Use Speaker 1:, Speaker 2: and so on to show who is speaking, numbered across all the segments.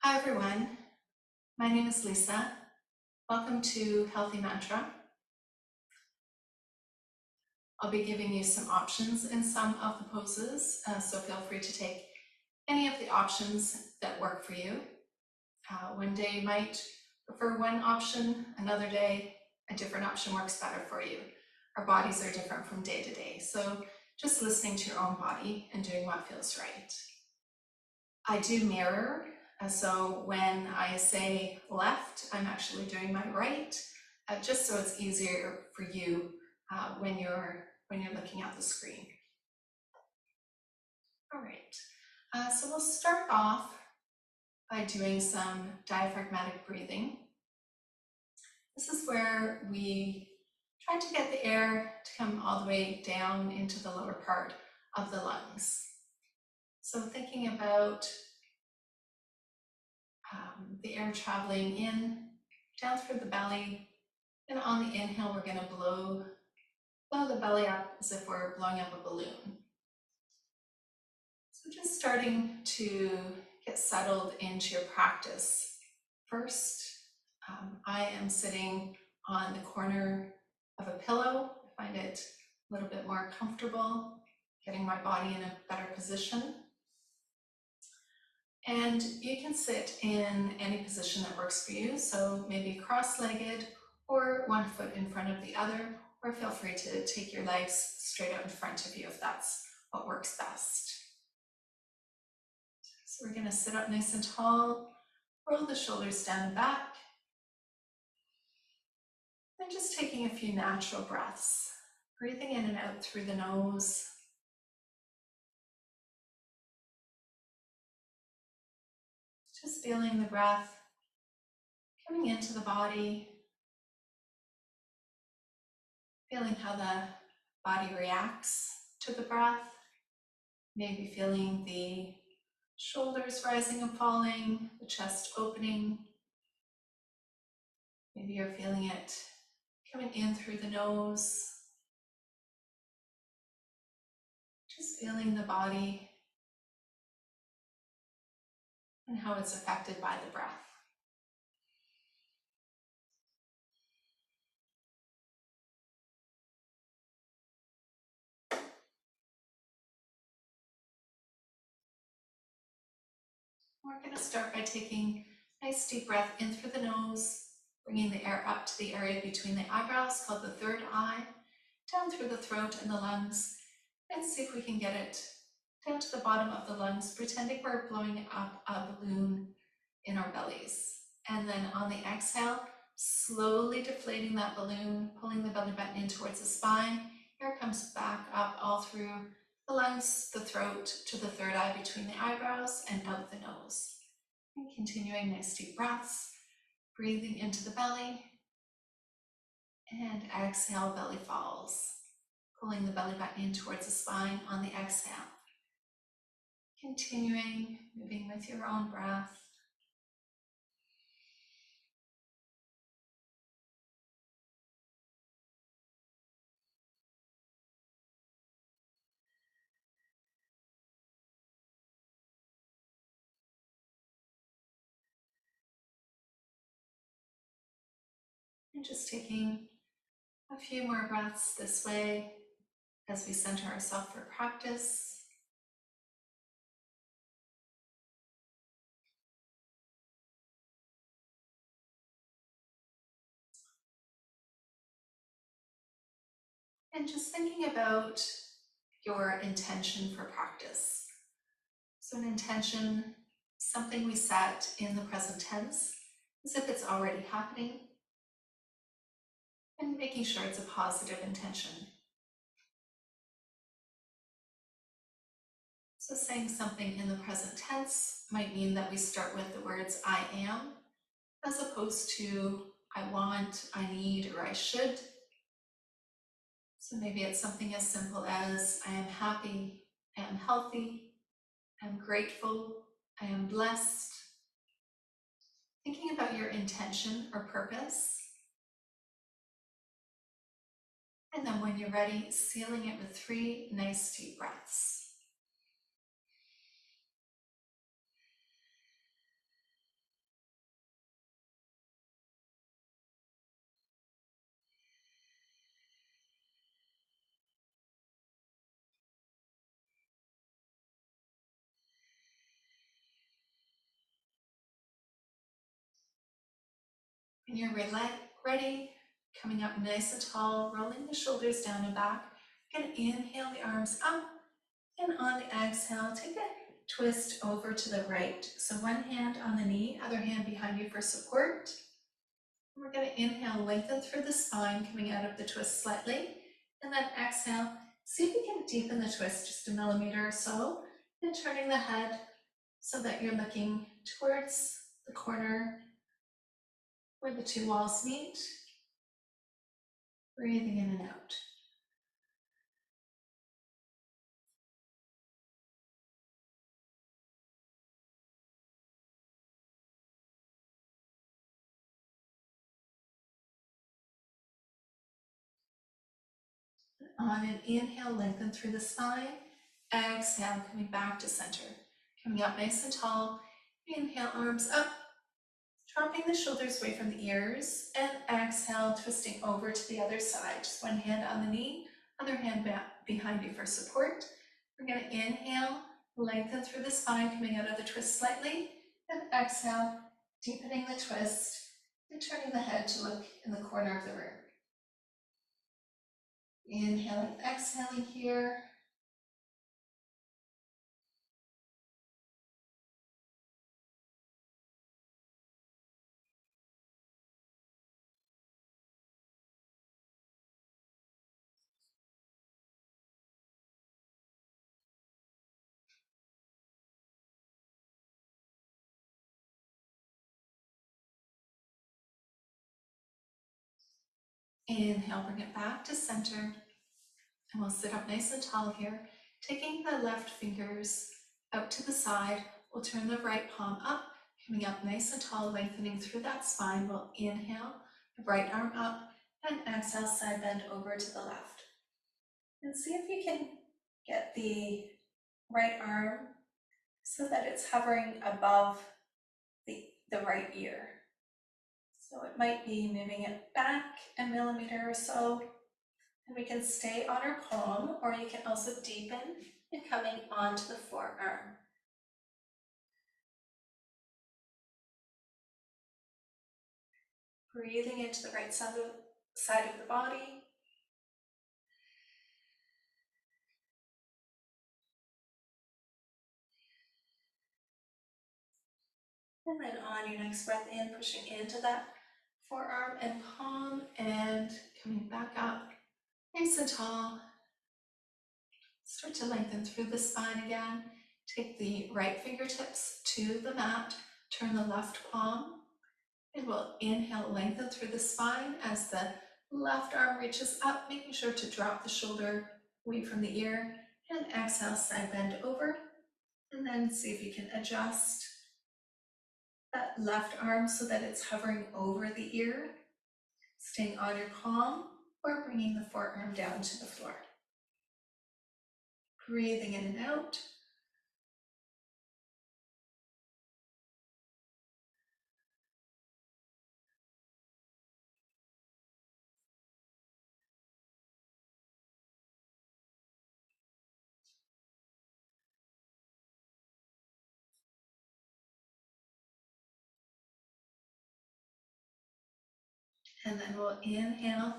Speaker 1: Hi everyone, my name is Lisa. Welcome to Healthy Mantra. I'll be giving you some options in some of the poses, so feel free to take any of the options that work for you. One day you might prefer one option, another day a different option works better for you. Our bodies are different from day to day, so just listening to your own body and doing what feels right. I do mirror. So when I say left, I'm actually doing my right, just so it's easier for you when you're looking at the screen. All right, so we'll start off by doing some diaphragmatic breathing. This is where we try to get the air to come all the way down into the lower part of the lungs. So thinking about the air traveling in, down through the belly, and on the inhale, we're going to blow the belly up as if we're blowing up a balloon. So just starting to get settled into your practice. First, I am sitting on the corner of a pillow. I find it a little bit more comfortable, getting my body in a better position. And you can sit in any position that works for you. So maybe cross-legged or one foot in front of the other, or feel free to take your legs straight out in front of you if that's what works best. So we're going to sit up nice and tall, roll the shoulders down and back, and just taking a few natural breaths, breathing in and out through the nose. Just feeling the breath coming into the body, feeling how the body reacts to the breath, maybe feeling the shoulders rising and falling, the chest opening. Maybe you're feeling it coming in through the nose. Just feeling the body and how it's affected by the breath. We're going to start by taking a nice deep breath in through the nose, bringing the air up to the area between the eyebrows called the third eye, down through the throat and the lungs, and see if we can get it down to the bottom of the lungs, pretending we're blowing up a balloon in our bellies. And then on the exhale, slowly deflating that balloon, pulling the belly button in towards the spine. Air comes back up all through the lungs, the throat, to the third eye between the eyebrows and out the nose. And continuing nice deep breaths, breathing into the belly, and exhale, belly falls. Pulling the belly button in towards the spine on the exhale. Continuing, moving with your own breath. And just taking a few more breaths this way as we center ourselves for practice. And just thinking about your intention for practice. So an intention, something we set in the present tense, as if it's already happening, and making sure it's a positive intention. So saying something in the present tense might mean that we start with the words I am, as opposed to I want, I need, or I should. So maybe it's something as simple as I am happy, I am healthy, I am grateful, I am blessed. Thinking about your intention or purpose. And then when you're ready, sealing it with 3 nice deep breaths. When you're ready, coming up nice and tall, rolling the shoulders down and back. You're going to inhale the arms up, and on the exhale, take a twist over to the right. So one hand on the knee, other hand behind you for support. We're going to inhale, lengthen through the spine, coming out of the twist slightly, and then exhale. See if you can deepen the twist just a millimeter or so, and turning the head so that you're looking towards the corner where the two walls meet. Breathing in and out. On an inhale, lengthen through the spine. Exhale, coming back to center. Coming up nice and tall. Inhale, arms up. Dropping the shoulders away from the ears. And exhale, twisting over to the other side. Just one hand on the knee, other hand back behind you for support. We're going to inhale, lengthen through the spine, coming out of the twist slightly. And exhale, deepening the twist and turning the head to look in the corner of the room. Inhaling, exhaling here. Inhale, bring it back to center. And we'll sit up nice and tall here. Taking the left fingers out to the side, we'll turn the right palm up, coming up nice and tall, lengthening through that spine. We'll inhale, the right arm up, and exhale, side bend over to the left. And see if you can get the right arm so that it's hovering above the right ear. So it might be moving it back a millimeter or so, and we can stay on our palm, or you can also deepen and coming onto the forearm. Breathing into the right side of the body. And then on your next breath in, pushing into that forearm and palm, and coming back up nice and tall. Start to lengthen through the spine again. Take the right fingertips to the mat, turn the left palm, and we'll inhale, lengthen through the spine as the left arm reaches up, making sure to drop the shoulder away from the ear, and exhale, side bend over, and then see if you can adjust that left arm so that it's hovering over the ear, staying on your palm, or bringing the forearm down to the floor. Breathing in and out. And then we'll inhale,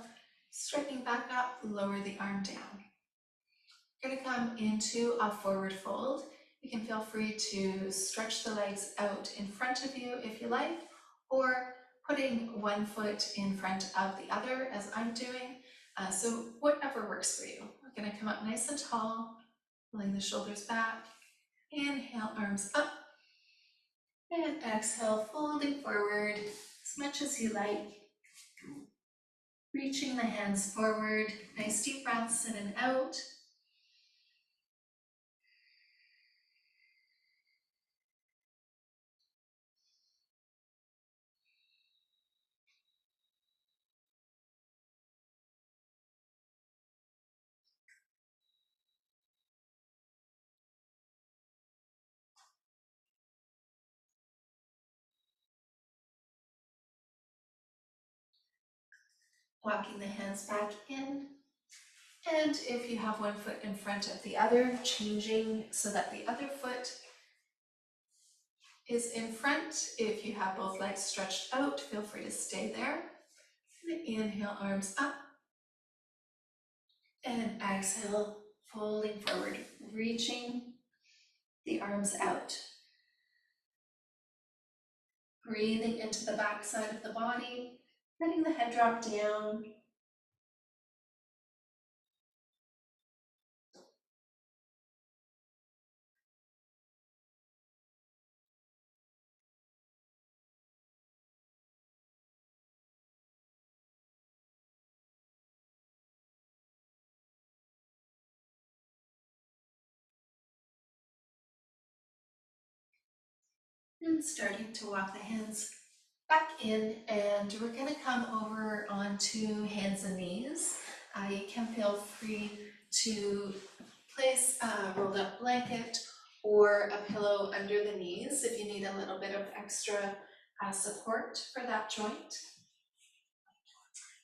Speaker 1: straightening back up, lower the arm down. We're going to come into a forward fold. You can feel free to stretch the legs out in front of you if you like, or putting one foot in front of the other as I'm doing. So whatever works for you. We're going to come up nice and tall, pulling the shoulders back. Inhale, arms up. And exhale, folding forward as much as you like. Reaching the hands forward. Nice deep breaths in and out. Walking the hands back in. And if you have one foot in front of the other, changing so that the other foot is in front. If you have both legs stretched out, feel free to stay there. And inhale, arms up. And exhale, folding forward, reaching the arms out. Breathing into the back side of the body, letting the head drop down. And starting to walk the hands back in, and we're going to come over onto hands and knees. You can feel free to place a rolled up blanket or a pillow under the knees if you need a little bit of extra support for that joint.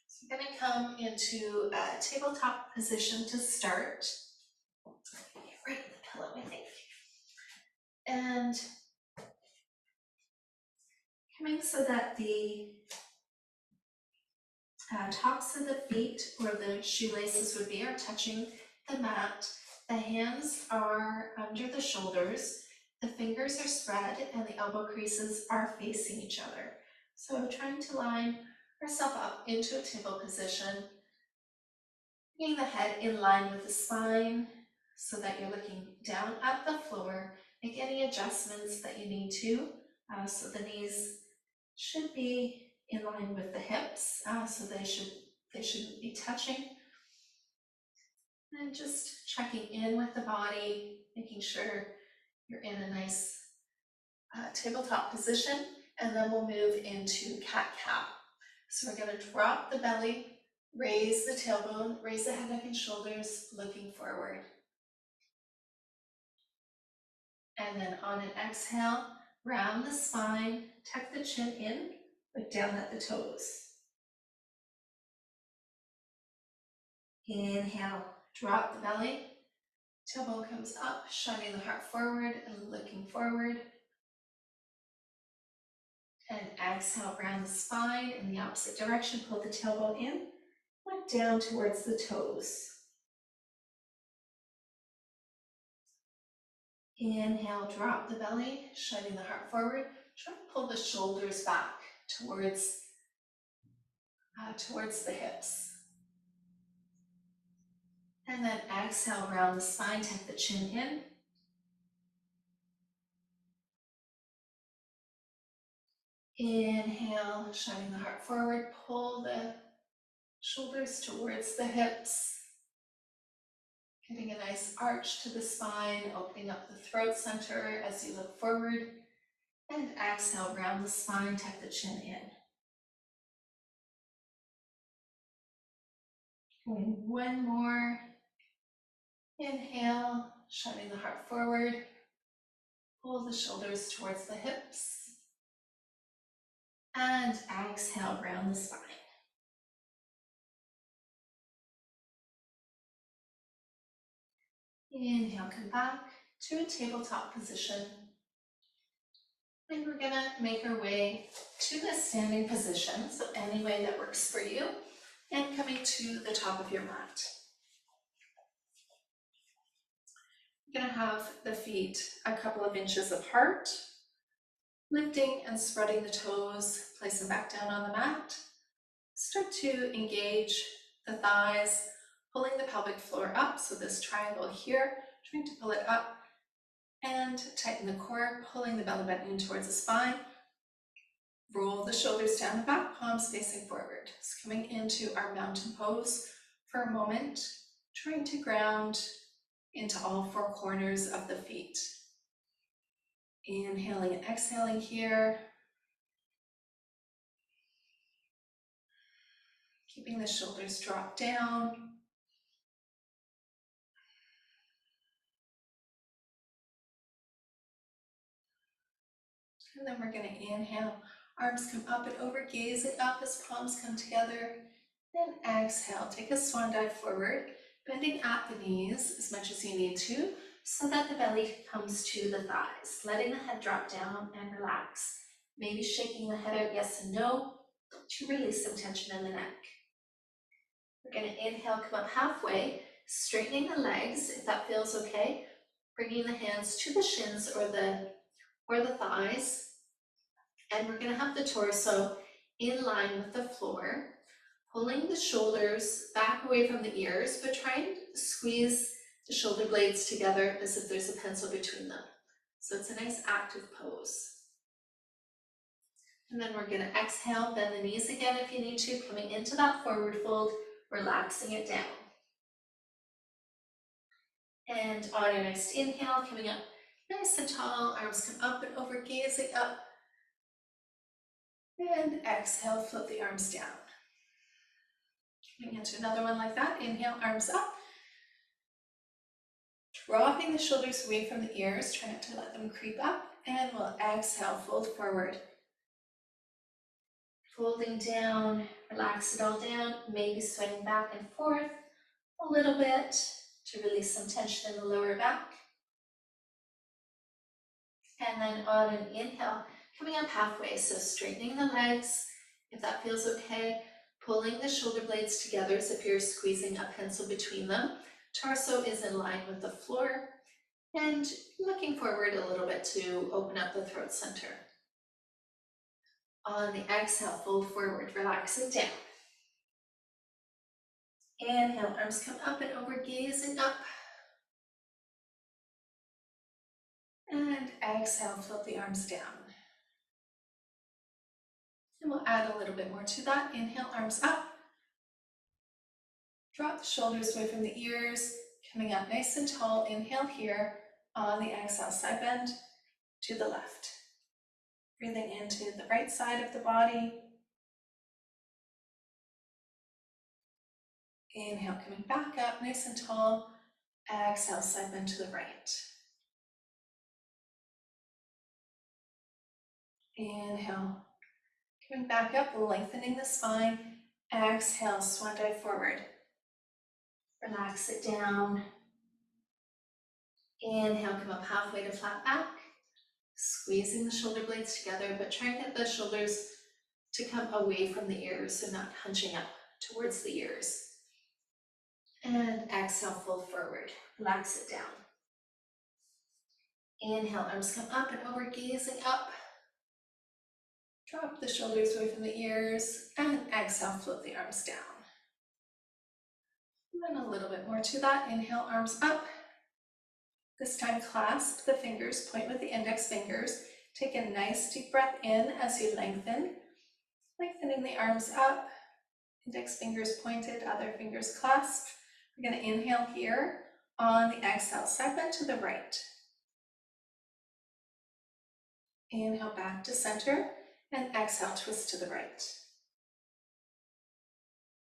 Speaker 1: So I'm going to come into a tabletop position to start. Get rid of the pillow, I think. And coming so that the tops of the feet or the shoelaces are touching the mat. The hands are under the shoulders, the fingers are spread, and the elbow creases are facing each other. So trying to line ourselves up into a table position, bringing the head in line with the spine so that you're looking down at the floor. Make any adjustments that you need to. So the knees should be in line with the hips, so they shouldn't be touching. And just checking in with the body, making sure you're in a nice tabletop position, and then we'll move into cat-cow. So we're going to drop the belly, raise the tailbone, raise the head, neck, and shoulders, looking forward. And then on an exhale, round the spine, tuck the chin in, look down at the toes. Inhale, drop the belly, tailbone comes up, shining the heart forward and looking forward. And exhale, round the spine in the opposite direction, pull the tailbone in, look down towards the toes. Inhale, drop the belly, shining the heart forward. Try to pull the shoulders back towards the hips. And then exhale, round the spine, tuck the chin in. Inhale, shining the heart forward, pull the shoulders towards the hips. Getting a nice arch to the spine, opening up the throat center as you look forward. And exhale, round the spine, tuck the chin in. Doing one more. Inhale, shining the heart forward. Pull the shoulders towards the hips. And exhale, round the spine. Inhale, come back to a tabletop position. And we're gonna make our way to the standing position, so any way that works for you, and coming to the top of your mat. You're gonna have the feet a couple of inches apart, lifting and spreading the toes, place them back down on the mat. Start to engage the thighs, pulling the pelvic floor up, so this triangle here, trying to pull it up, and tighten the core, pulling the belly button in towards the spine. Roll the shoulders down, the back palms facing forward. So coming into our mountain pose for a moment, trying to ground into all four corners of the feet. Inhaling and exhaling here. Keeping the shoulders drop down. And then we're going to inhale, arms come up and over, gazing up as palms come together. Then exhale, take a swan dive forward, bending at the knees as much as you need to. so that the belly comes to the thighs, letting the head drop down and relax. Maybe shaking the head out yes and no to release some tension in the neck. We're going to inhale, come up halfway, straightening the legs if that feels okay, bringing the hands to the shins or the thighs, and we're going to have the torso in line with the floor, pulling the shoulders back away from the ears, but try and squeeze the shoulder blades together as if there's a pencil between them. So it's a nice active pose. And then we're going to exhale, bend the knees again if you need to, coming into that forward fold, relaxing it down. And on your next inhale, coming up nice and tall, arms come up and over, gazing up. And exhale, float the arms down. Coming into another one like that, inhale, arms up. Dropping the shoulders away from the ears, try not to let them creep up, and we'll exhale, fold forward. Folding down, relax it all down, maybe swaying back and forth a little bit to release some tension in the lower back. And then on an inhale, coming up halfway, so straightening the legs, if that feels okay, pulling the shoulder blades together as if you're squeezing a pencil between them. Torso is in line with the floor, and looking forward a little bit to open up the throat center. On the exhale, fold forward, relax it down. Inhale, arms come up and over, gazing up. And exhale, float the arms down. And we'll add a little bit more to that. Inhale, arms up. Drop the shoulders away from the ears, coming up nice and tall. Inhale here. On the exhale, side bend to the left. Breathing into the right side of the body. Inhale, coming back up, nice and tall. Exhale, side bend to the right. Inhale, coming back up, lengthening the spine. Exhale, swan dive forward. Relax it down. Inhale, come up halfway to flat back. Squeezing the shoulder blades together, but try and get the shoulders to come away from the ears, so not hunching up towards the ears. And exhale, fold forward. Relax it down. Inhale, arms come up and over, gazing up. Drop the shoulders away from the ears, and exhale, float the arms down. And then a little bit more to that. Inhale, arms up. This time, clasp the fingers, point with the index fingers. Take a nice deep breath in as you lengthen, lengthening the arms up. Index fingers pointed, other fingers clasped. We're going to inhale here. On the exhale, side bend to the right. Inhale back to center, and exhale, twist to the right.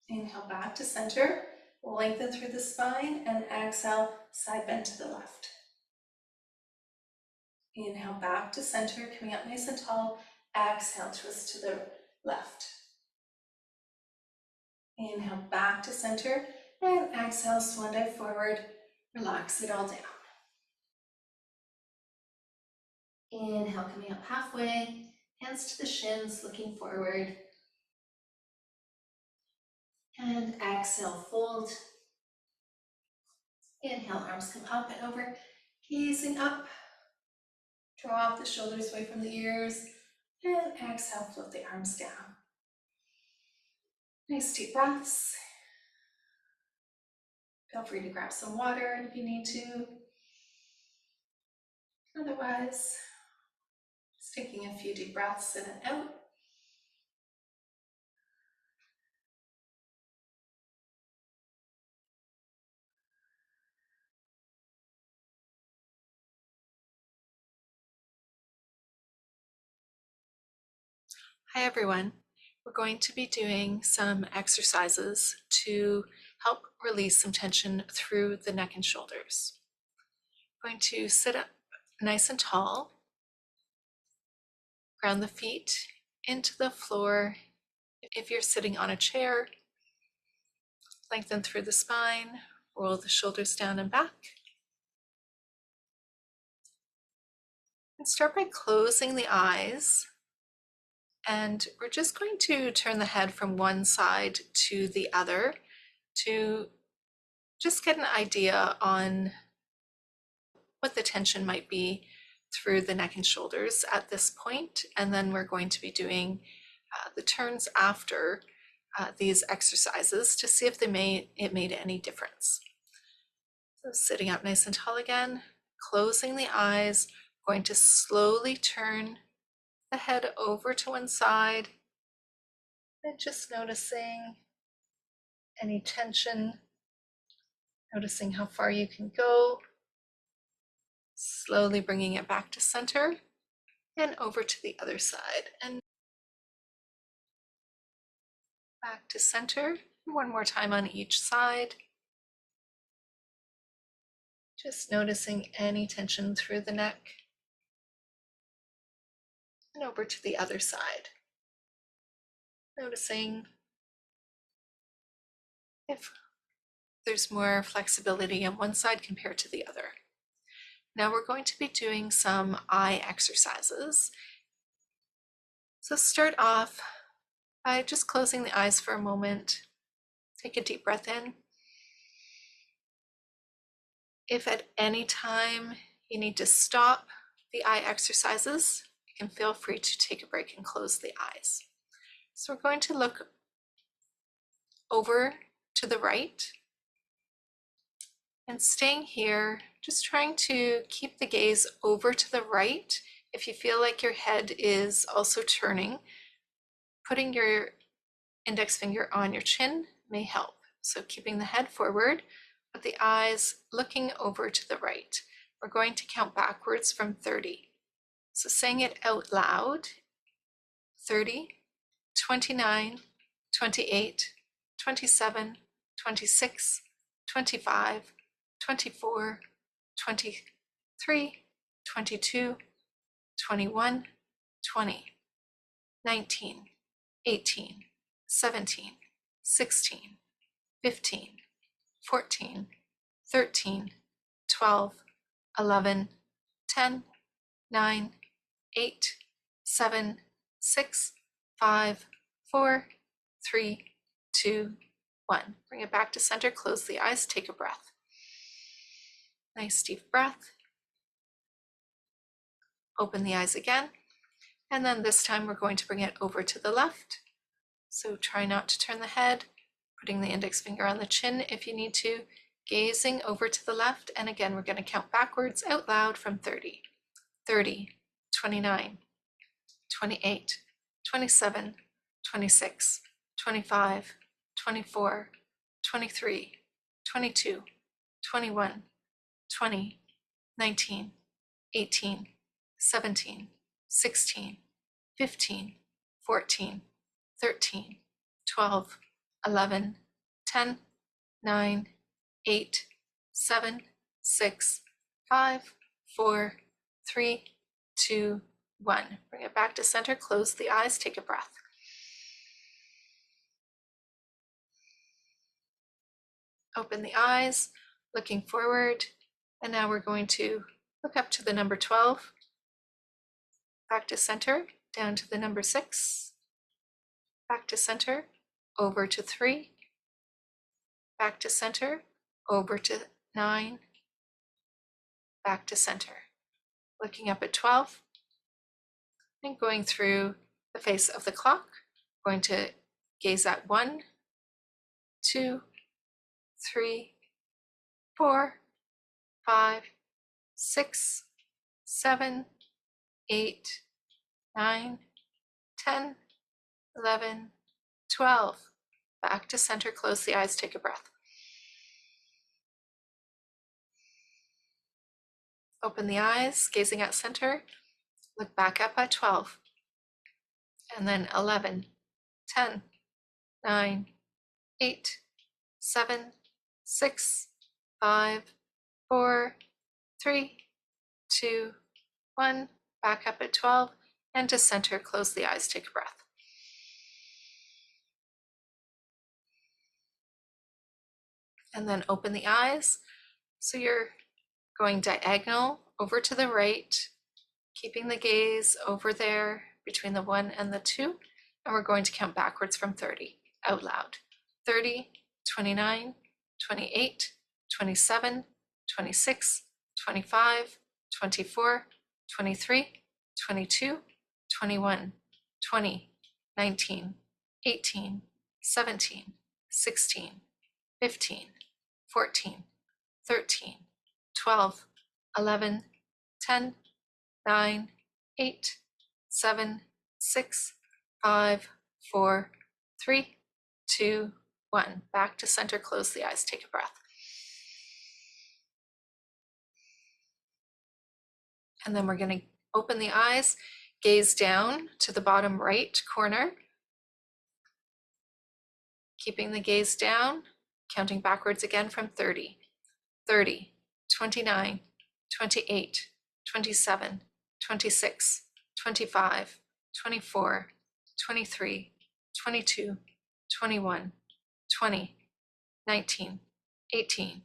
Speaker 1: Inhale back to center, lengthen through the spine, and exhale, side bend to the left. Inhale back to center, coming up nice and tall. Exhale, twist to the left. Inhale back to center, and exhale, swan dive forward. Relax it all down. Inhale, coming up halfway, hands to the shins, looking forward. And exhale, fold. Inhale, arms come up and over, gazing up. Drop the shoulders away from the ears, and exhale, float the arms down. Nice deep breaths. Feel free to grab some water if you need to. Otherwise, just taking a few deep breaths in and out. Hi everyone. We're going to be doing some exercises to help release some tension through the neck and shoulders. I'm going to sit up nice and tall, ground the feet into the floor. If you're sitting on a chair, lengthen through the spine, roll the shoulders down and back. And start by closing the eyes. And we're just going to turn the head from one side to the other to just get an idea on what the tension might be through the neck and shoulders at this point. And then we're going to be doing the turns after these exercises to see if it made any difference. So sitting up nice and tall again, closing the eyes, going to slowly turn the head over to one side and just noticing any tension, noticing how far you can go, slowly bringing it back to center and over to the other side and back to center. One more time on each side. Just noticing any tension through the neck and over to the other side. Noticing if there's more flexibility on one side compared to the other. Now we're going to be doing some eye exercises. So start off by just closing the eyes for a moment. Take a deep breath in. If at any time you need to stop the eye exercises, you can feel free to take a break and close the eyes. So we're going to look over to the right and staying here, just trying to keep the gaze over to the right. If you feel like your head is also turning, putting your index finger on your chin may help. So keeping the head forward, but the eyes looking over to the right. We're going to count backwards from 30. So saying it out loud, 30, 29, 28, 27, 26, 25, 24, 23, 22, 21, 20, 19, 18, 17, 16, 15, 14, 13, 12, 11, 10, 9, 8, 7, 6, 5, 4, 3, 2, 1. Bring it back to center, close the eyes, take a breath. Nice deep breath. Open the eyes again. And then this time we're going to bring it over to the left. So try not to turn the head, putting the index finger on the chin if you need to, gazing over to the left. And again, we're going to count backwards out loud from 30, 30, 29, 28, 27, 26, 25, 24, 23, 22, 21, 20, 19, 18, 17, 16, 15, 14, 13, 12, 11, 10, 9, 8, 7, 6, 5, 4, 3, 2, 1. Bring it back to center, close the eyes, take a breath. Open the eyes, looking forward, and now we're going to look up to the number 12, back to center, down to the number 6, back to center, over to 3, back to center, over to 9, back to center. Looking up at 12, and going through the face of the clock, going to gaze at 1, 2, 3, 4, 5, 6, 7, 8, 9, 10, 11, 12. Back to center, close the eyes, take a breath. Open the eyes, gazing at center, look back up at 12, and then 11, 10, 9, 8, 7, 6, 5, 4, 3, 2, 1. Back up at 12, and to center, close the eyes, take a breath. And then open the eyes. So you're going diagonal over to the right, keeping the gaze over there between the 1 and the 2, and we're going to count backwards from 30 out loud. 30, 29, 28, 27, 26, 25, 24, 23, 22, 21, 20, 19, 18, 17, 16, 15, 14, 13, 12, 11, 10, 9, 8, 7, 6, 5, 4, 3, 2, 1. Back to center, close the eyes, take a breath. And then we're going to open the eyes, gaze down to the bottom right corner, keeping the gaze down, counting backwards again from 30, 30, 29, 28, 27, 26, 25, 24, 23, 22, 21, 20, 19, 18,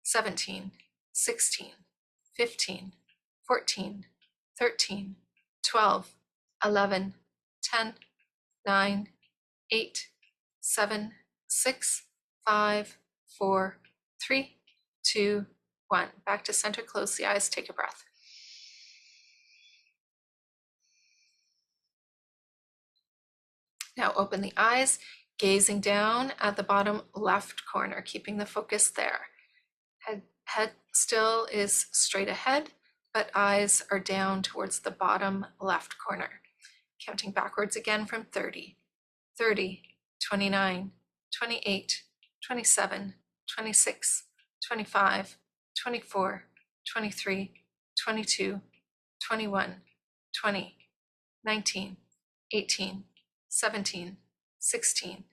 Speaker 1: 17, 16, 15, 14, 13, 12, 11, 10, 9, 8, 7, 6, 5, 4, 3, 2, 1. Back to center, close the eyes, take a breath. Now open the eyes, gazing down at the bottom left corner, keeping the focus there. Head still is straight ahead, but eyes are down towards the bottom left corner. Counting backwards again from 30, 30, 29, 28, 27, 26, 25, 24, 23, 22, 21, 20, 19, 18, 17, 16,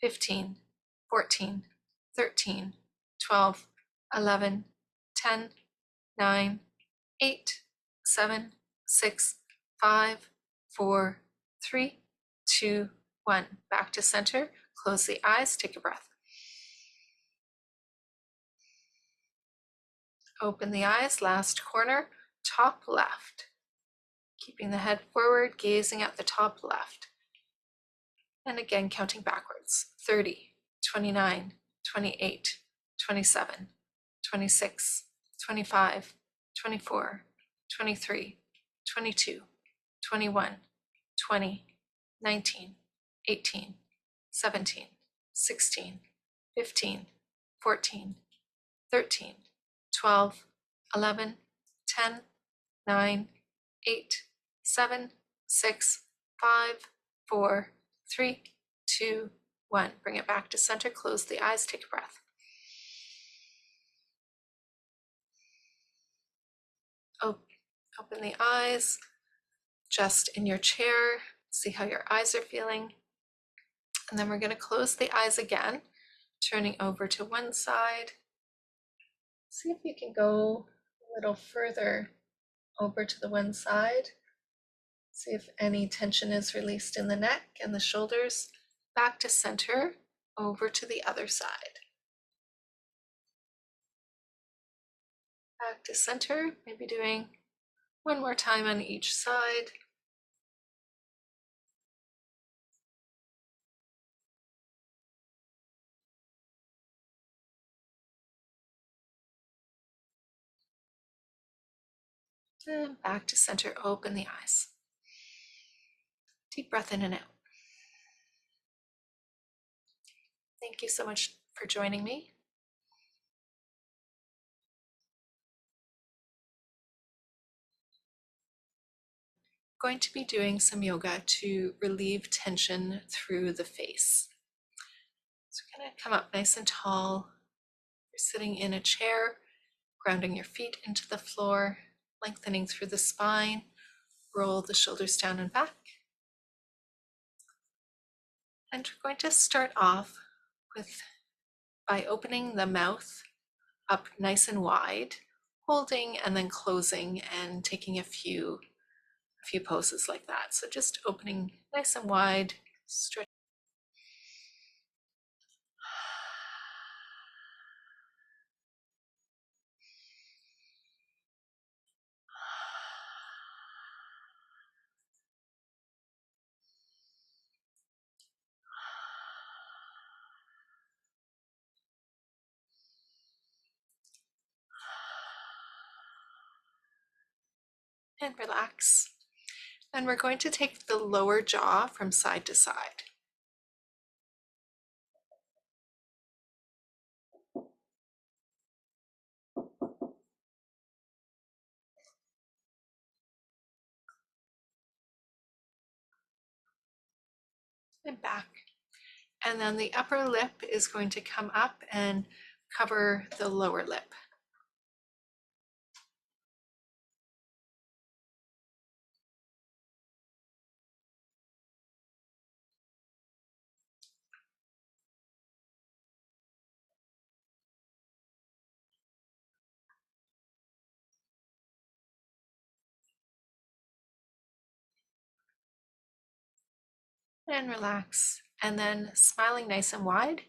Speaker 1: 15, 14, 13, 12, 11, 10, 9, 8, 7, 6, 5, 4, 3, 2, 1. Back to center, close the eyes, take a breath. Open the eyes, last corner, top left. Keeping the head forward, gazing at the top left. And again, counting backwards. 30, 29, 28, 27, 26, 25, 24, 23, 22, 21, 20, 19, 18, 17, 16, 15, 14, 13, 12, 11, 10, 9, 8, 7, 6, 5, 4, 3, 2, 1. Bring it back to center, close the eyes, take a breath. Open the eyes, just in your chair, see how your eyes are feeling. And then we're going to close the eyes again, turning over to one side. See if you can go a little further over to the one side. See if any tension is released in the neck and the shoulders. Back to center, over to the other side. Back to center, maybe doing one more time on each side. And back to center, open the eyes. Deep breath in and out. Thank you so much for joining me. I'm going to be doing some yoga to relieve tension through the face. So you're going to come up nice and tall. You're sitting in a chair, grounding your feet into the floor, lengthening through the spine. Roll the shoulders down and back. And we're going to start off by opening the mouth up nice and wide, holding and then closing and taking a few poses like that. So just opening nice and wide, stretch. and relax. And we're going to take the lower jaw from side to side. And back. And then the upper lip is going to come up and cover the lower lip. And relax. And then smiling nice and wide.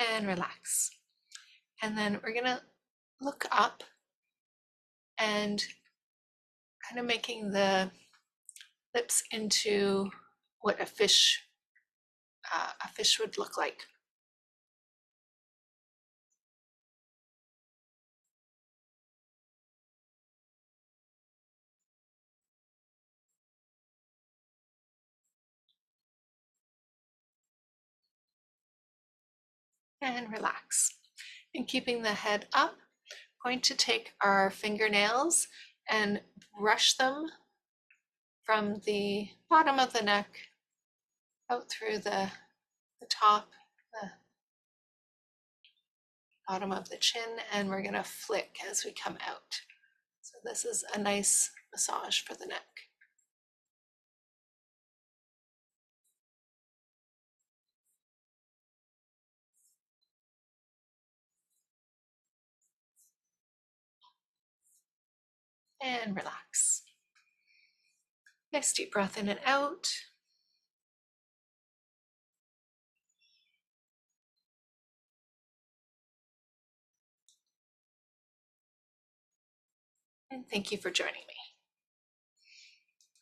Speaker 1: And relax. And then we're gonna look up and kind of making the lips into what a fish would look like. And relax. And keeping the head up, going to take our fingernails and brush them from the bottom of the neck out through the top, the bottom of the chin, and we're gonna flick as we come out. So this is a nice massage for the neck. And relax. Nice deep breath in and out. And thank you for joining.